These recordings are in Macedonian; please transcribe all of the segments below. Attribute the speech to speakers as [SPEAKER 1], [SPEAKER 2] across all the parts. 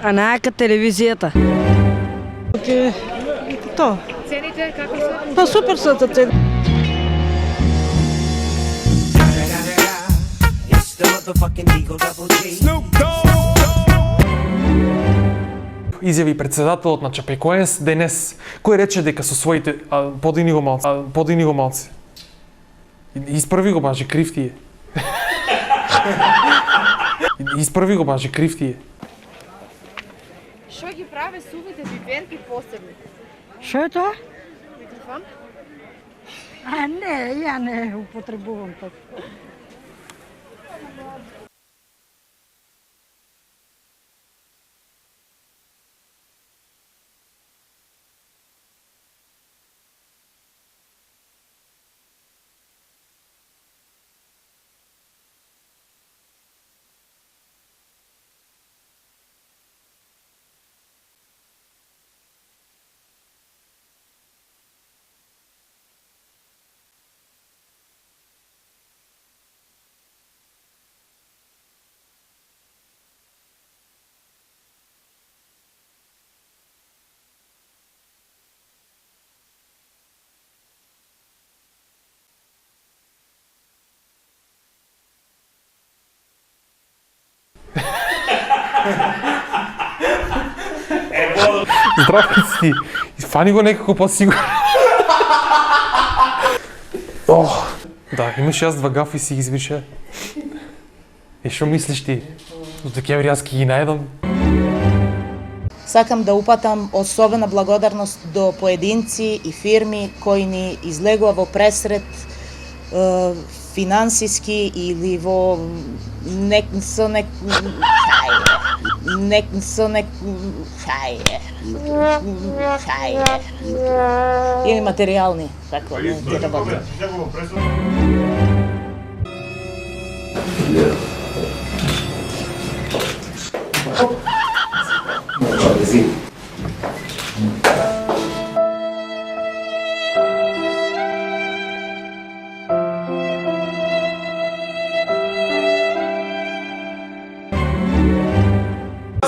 [SPEAKER 1] А најака телевизијата.
[SPEAKER 2] То.
[SPEAKER 3] Цените како се?
[SPEAKER 2] Па супер се цени.
[SPEAKER 4] Изјави председателот на Чапекоенс денес, кој рече дека со своите подини го малци. Испрви го баже крив ти е. Испрви го баже крив ти е.
[SPEAKER 3] Што ги праве сувите биперки посебни?
[SPEAKER 2] Што е тоа?
[SPEAKER 3] Микрофон?
[SPEAKER 2] Не, ја не употребувам така.
[SPEAKER 4] Здравици, фани го некако посигурно. Да, имаш јас 2 гафи си извише. Што мислиш ти? До декември јас ќе ги најдам.
[SPEAKER 5] Сакам да упатам особена благодарност до поединци и фирми кои ни излегува во пресред финансиски или во или материјални, така ќе работи.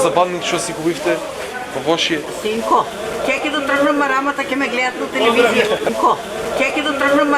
[SPEAKER 4] Забавник што си губивте во Бошие.
[SPEAKER 2] Синко, ќе да тргнам марамата, ќе ме гледат на телевизија. Синко, ќе да тргнам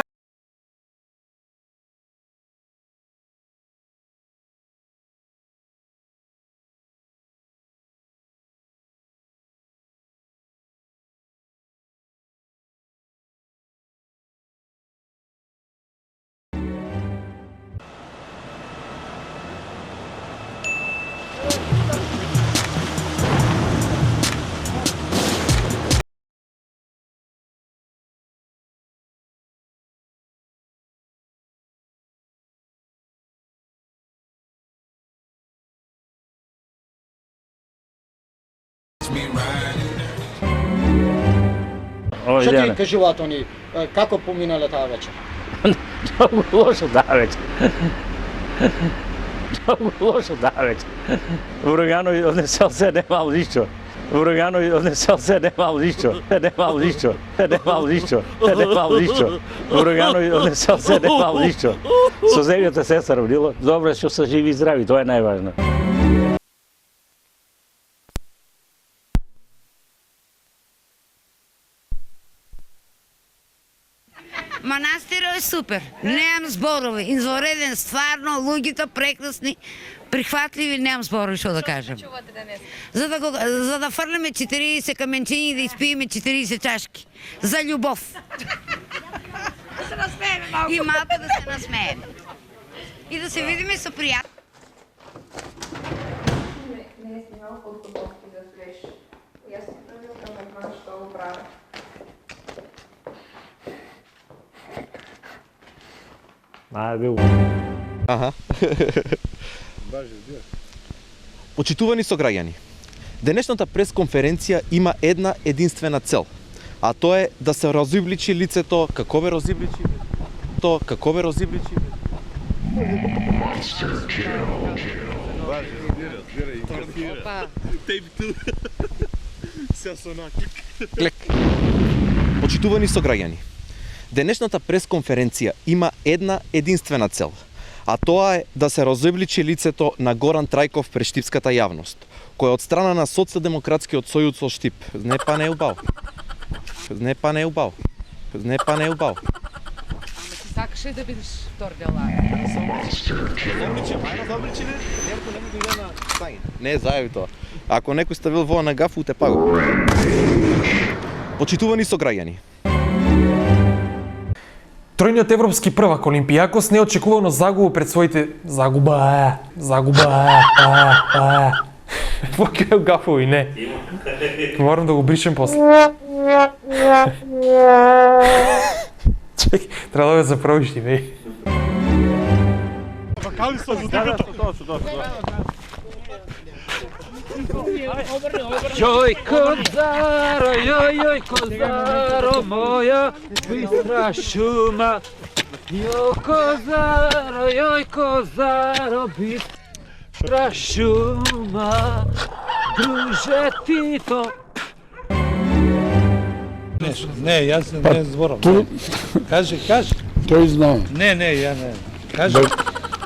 [SPEAKER 6] Што ти кажуваат они? Како поминале таа вечер?
[SPEAKER 7] Многу лошо таа вечер. Многу лошо таа вечер. Урагано однесел се немал ништо. Урагано однесел се немал ништо. Немал ништо. Немал ништо. Немал ништо. Урагано однесел се немал ништо. Со земјата се сравнило. Добре што се живи и здрави, тоа е најважно.
[SPEAKER 8] Манастирот е супер. Немам зборови. Извореден, стварно, луѓето прекрасни, прихватливи, немам зборови што да кажам. За да фрлиме 40 каменчињи и да испиеме 40 чашки. За љубов. Да се насмееме малку. И малку да се насмееме. И да се видиме со пријатели.
[SPEAKER 3] Не е снимал подготовки за свеж. Јас си правил камерман што го правя.
[SPEAKER 9] Аха. Почитувани сограѓани, денешната пресконференција има една единствена цел, а тоа е да се разибличи лицето, како бе разибличи, како бе разибличи. Клек. Почитувани сограѓани, денешната пресконференција има една единствена цел, А тоа е да се разобличи лицето на Горан Трајков пред штипската јавност, кој од страна на Социјалдемократскиот сојуз со Штип. Не па не убав. Не па не убав. Не па не убав.
[SPEAKER 1] Сакаш ли да бидеш втор делак?
[SPEAKER 9] Не, заеби тоа. Ако некој ставил во на гафу, те паго. Почитувани сограѓани.
[SPEAKER 4] Тројниот европски првак Олимпијакос неочекувано загуба пред своите загуба. Покај гафови, не. Морам да го бришем после. Чек, треба да ме заправиш ти, бе.
[SPEAKER 10] Јој козаро, јој козаро моја, бистра шума. Јој козаро, бистра шума. Друже Тито.
[SPEAKER 11] Не, јас не зборам. Кажи.
[SPEAKER 10] Тој знае.
[SPEAKER 11] Не, ја не. Кажи.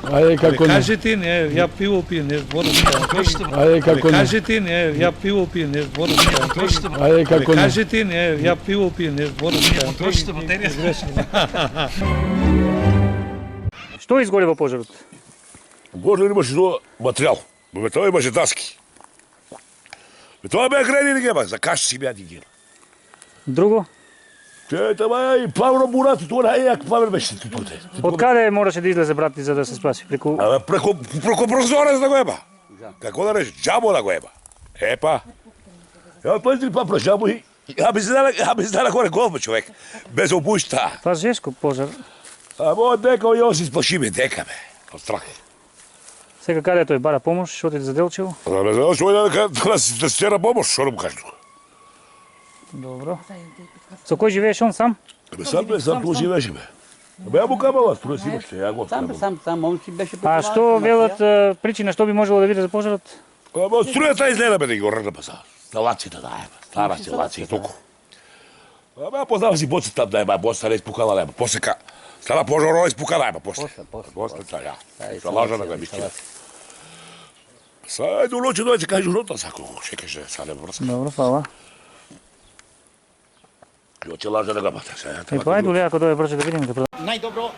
[SPEAKER 10] Ајде како не.
[SPEAKER 11] Кажи ти, не, ја пиво пием, не зборам.
[SPEAKER 10] Ајде како не.
[SPEAKER 11] Кажи ти, не, ја пиво пием, не зборам.
[SPEAKER 10] Ајде како не.
[SPEAKER 11] Кажи ти, не, ја пиво пием, не зборам.
[SPEAKER 10] Што изгори во пожарот?
[SPEAKER 12] Пожар имаше тоа материјал. Бе тоа имаше даски. Бе тоа беа грени нема, за каш си беа дигел.
[SPEAKER 10] Друго?
[SPEAKER 12] Тама и Павло Мурат, тоа најак Павел беше туте.
[SPEAKER 10] Од каде мораше да излезе брат ти за да се спаси? Преку
[SPEAKER 12] Преку прозорец да го еба. Како да рече, џабо да го еба. Епа. Ја тој па про џабо и ја би знала горе голба човек. Без обушта.
[SPEAKER 10] Тоа жешко пожар.
[SPEAKER 12] А мој дека ја се спашиме дека бе. Од страх.
[SPEAKER 10] Сега каде тој бара помош, што ти за Делчево?
[SPEAKER 12] Не знам што е да се стера помош, што му кажу.
[SPEAKER 10] Добро. Со кој живееш он сам?
[SPEAKER 12] Сам тоа живееше бе. Бе ја му камала, струја си имаше, ја го.
[SPEAKER 2] Сам, он си беше
[SPEAKER 10] А што велат причина што би можело да биде за пожарот?
[SPEAKER 12] Ама струјата изгледа бе да ги го ррна па са. Сталацијата да е, стара сталација толку. Ама познава си боцата да ема, боцата не испукала нема. После стана пожарова испукала нема после. После ја. Се лажа да го мислиме. Са до ноќе дојде кај жунота сако, шекаше са не врска.
[SPEAKER 10] Добро, фала.
[SPEAKER 12] Ќе лажа да го бата.
[SPEAKER 10] Епа ајде ле ако дојде брзо да видиме да
[SPEAKER 6] Најдобро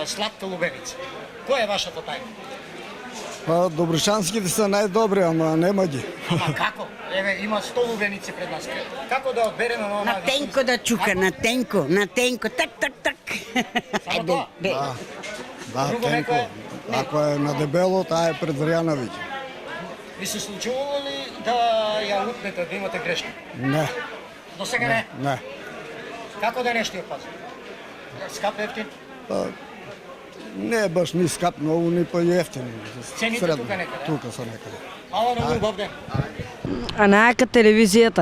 [SPEAKER 6] сладка лубеница. Која е вашата тајна?
[SPEAKER 11] Па добричанските се најдобри, ама нема ги.
[SPEAKER 6] Ама како? Еве има 100 лубеници пред нас. Како да одбереме на
[SPEAKER 2] На тенко да чука, на тенко, так.
[SPEAKER 6] Само тоа?
[SPEAKER 11] Да, тенко. Ако е на дебело, таа е презрјана веќе.
[SPEAKER 6] Ви се случувало ли да ја лутнете, да имате грешка?
[SPEAKER 11] Не.
[SPEAKER 6] До сега не?
[SPEAKER 11] Не.
[SPEAKER 6] Како да нешто ја пази? Скап ефтин?
[SPEAKER 11] Не е баш ни скап, многу ни па ефтин.
[SPEAKER 6] Цените тука некаде?
[SPEAKER 11] Тука са некаде.
[SPEAKER 6] Ало, многу убав ден.
[SPEAKER 1] А најака телевизијата?